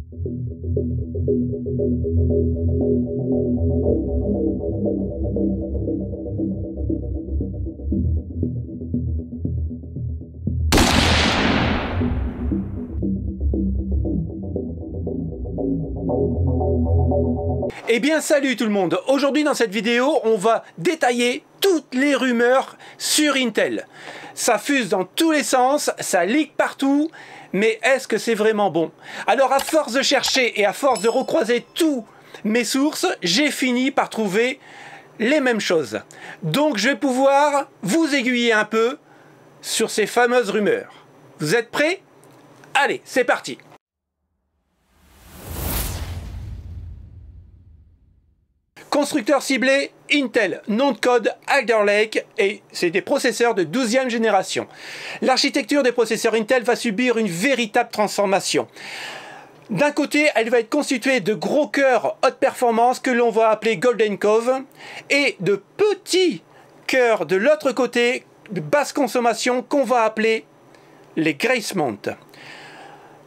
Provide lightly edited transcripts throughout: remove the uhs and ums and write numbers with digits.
Eh bien salut tout le monde, aujourd'hui dans cette vidéo on va détailler toutes les rumeurs sur Intel. Ça fuse dans tous les sens, ça leak partout, mais est-ce que c'est vraiment bon? Alors à force de chercher et à force de recroiser tous mes sources, j'ai fini par trouver les mêmes choses. Donc je vais pouvoir vous aiguiller un peu sur ces fameuses rumeurs. Vous êtes prêts? Allez, c'est parti! Constructeur ciblé, Intel, nom de code Alder Lake, et c'est des processeurs de 12e génération. L'architecture des processeurs Intel va subir une véritable transformation. D'un côté, elle va être constituée de gros cœurs haute performance que l'on va appeler Golden Cove, et de petits cœurs de l'autre côté, de basse consommation, qu'on va appeler les Grace Mount.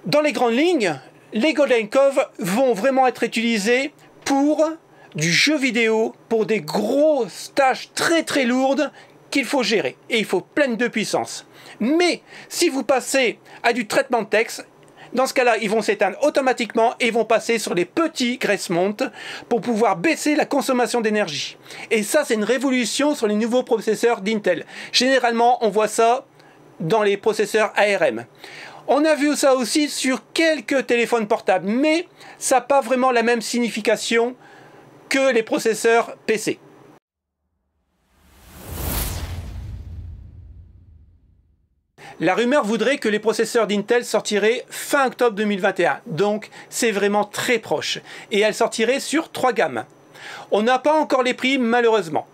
Dans les grandes lignes, les Golden Cove vont vraiment être utilisés pour du jeu vidéo, pour des grosses tâches très lourdes qu'il faut gérer, et il faut plein de puissance. Mais si vous passez à du traitement de texte, dans ce cas-là, ils vont s'éteindre automatiquement et vont passer sur les petits Grace Mount pour pouvoir baisser la consommation d'énergie. Et ça, c'est une révolution sur les nouveaux processeurs d'Intel. Généralement, on voit ça dans les processeurs ARM. On a vu ça aussi sur quelques téléphones portables, mais ça n'a pas vraiment la même signification que les processeurs PC. La rumeur voudrait que les processeurs d'Intel sortiraient fin octobre 2021, donc c'est vraiment très proche. Et elles sortiraient sur 3 gammes. On n'a pas encore les prix malheureusement.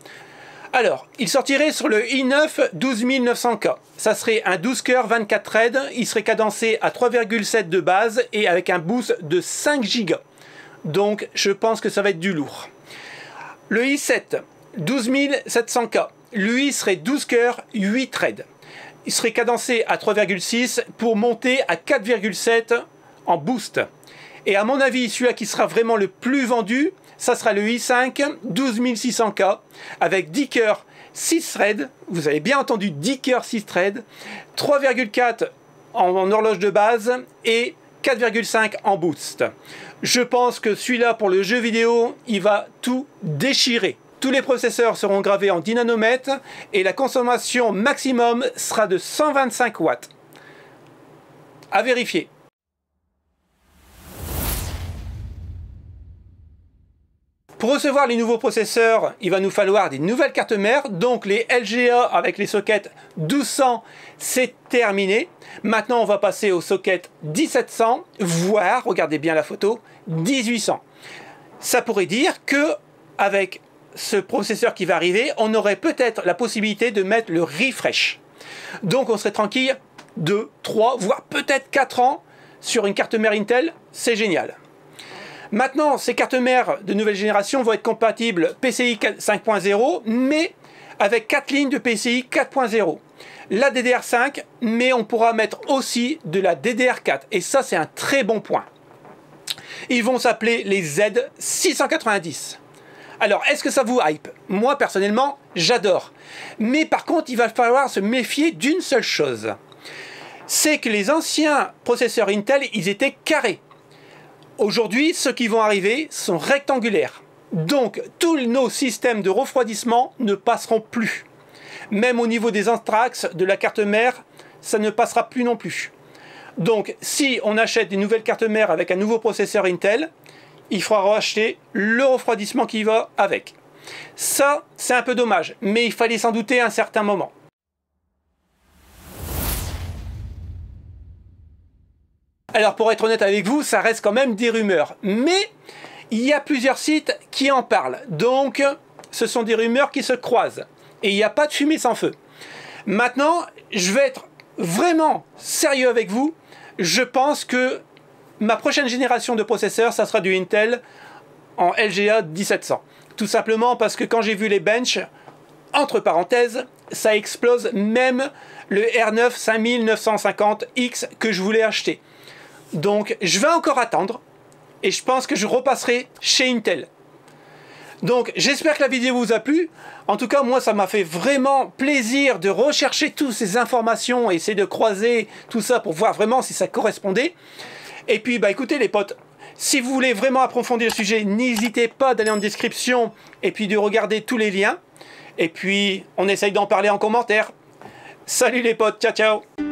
Alors, il sortirait sur le i9 12900K. Ça serait un 12 cœurs 24 threads, il serait cadencé à 3,7 de base et avec un boost de 5 Go. Donc, je pense que ça va être du lourd. Le i7 12700K, lui serait 12 cœurs 8 threads. Il serait cadencé à 3,6 pour monter à 4,7 en boost. Et à mon avis, celui-là qui sera vraiment le plus vendu, ça sera le i5 12600K avec 10 cœurs 6 threads. Vous avez bien entendu 10 cœurs 6 threads, 3,4 en horloge de base et 4,5 en boost. Je pense que celui-là pour le jeu vidéo, il va tout déchirer. Tous les processeurs seront gravés en 10 nanomètres et la consommation maximum sera de 125 watts. À vérifier. Pour recevoir les nouveaux processeurs, il va nous falloir des nouvelles cartes mères. Donc les LGA avec les sockets 1200, c'est terminé. Maintenant, on va passer aux sockets 1700, voire, regardez bien la photo, 1800. Ça pourrait dire que avec ce processeur qui va arriver, on aurait peut-être la possibilité de mettre le refresh. Donc on serait tranquille 2, 3, voire peut-être 4 ans sur une carte mère Intel, c'est génial. Maintenant, ces cartes mères de nouvelle génération vont être compatibles PCI 5.0, mais avec 4 lignes de PCI 4.0. La DDR5, mais on pourra mettre aussi de la DDR4. Et ça, c'est un très bon point. Ils vont s'appeler les Z690. Alors, est-ce que ça vous hype? Moi, personnellement, j'adore. Mais par contre, il va falloir se méfier d'une seule chose. C'est que les anciens processeurs Intel, ils étaient carrés. Aujourd'hui, ceux qui vont arriver sont rectangulaires. Donc, tous nos systèmes de refroidissement ne passeront plus. Même au niveau des anthrax de la carte mère, ça ne passera plus non plus. Donc, si on achète des nouvelles cartes mères avec un nouveau processeur Intel, il faudra racheter le refroidissement qui va avec. Ça, c'est un peu dommage, mais il fallait s'en douter à un certain moment. Alors pour être honnête avec vous, ça reste quand même des rumeurs. Mais il y a plusieurs sites qui en parlent. Donc ce sont des rumeurs qui se croisent. Et il n'y a pas de fumée sans feu. Maintenant, je vais être vraiment sérieux avec vous. Je pense que ma prochaine génération de processeurs, ça sera du Intel en LGA 1700. Tout simplement parce que quand j'ai vu les benches, entre parenthèses, ça explose même le R9 5950X que je voulais acheter. Donc je vais encore attendre et je pense que je repasserai chez Intel. Donc j'espère que la vidéo vous a plu. En tout cas, moi ça m'a fait vraiment plaisir de rechercher toutes ces informations et essayer de croiser tout ça pour voir vraiment si ça correspondait. Et puis bah écoutez les potes, si vous voulez vraiment approfondir le sujet, n'hésitez pas d'aller en description et puis de regarder tous les liens. Et puis on essaye d'en parler en commentaire. Salut les potes, ciao ciao.